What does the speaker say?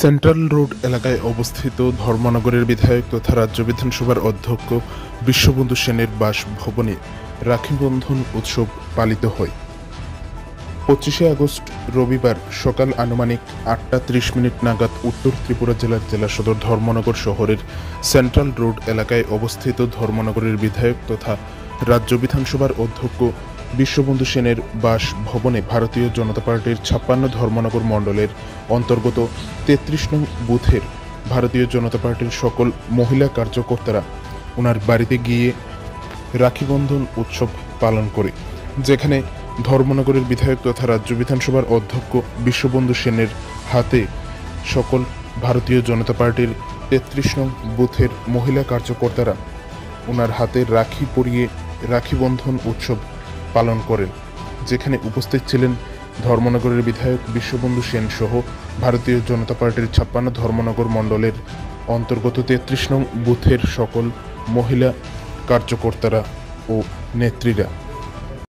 Central road এলাকায় অবস্থিত ধর্মনগরের বিধায়ক তথা রাজ্য বিধানসভার অধ্যক্ষ বিশ্ববন্ধু সেনের বাসভবনে রাখি বন্ধন উৎসব পালিত হয়। 25শে আগস্ট রবিবার সকাল আনুমানিক 8টা 30 মিনিট নাগাদ উত্তর ত্রিপুরা জেলার জেলা সদর ধর্মনগর শহরের সেন্ট্রাল রোড এলাকায় অবস্থিত ধর্মনগরের বিধায়ক তথা রাজ্য বিধানসভার অধ্যক্ষ বিশ্ববন্ধু সেনের বাসভবনে ভারতীয় জনতা পার্টির 56 ধর্মনগর মণ্ডলের অন্তর্গত 33 নং বুথের ভারতীয় জনতা পার্টির সকল মহিলা কার্যকর্তারা ওনার বাড়িতে গিয়ে রাখি বন্ধন উৎসব পালন করে, যেখানে ধর্মনগরের বিধায়ক তথা রাজ্য বিধানসভার অধ্যক্ষ বিশ্ববন্ধু সেনের হাতে সকল ভারতীয় জনতা পার্টির 33 নং বুথের মহিলা কার্যকর্তারা ওনার হাতে রাখি পরিয়ে রাখি বন্ধন উৎসব পালন করেন, যেখানে উপস্থিত ছিলেন ধর্মনগরের বিধায়ক বিশ্ববন্ধু সেন সহ ভারতীয় জনতা পার্টির 56 ধর্মনগর মণ্ডলের অন্তর্গত 33 নং বুথের সকল মহিলা কার্যকর্তারা ও নেত্রীরা।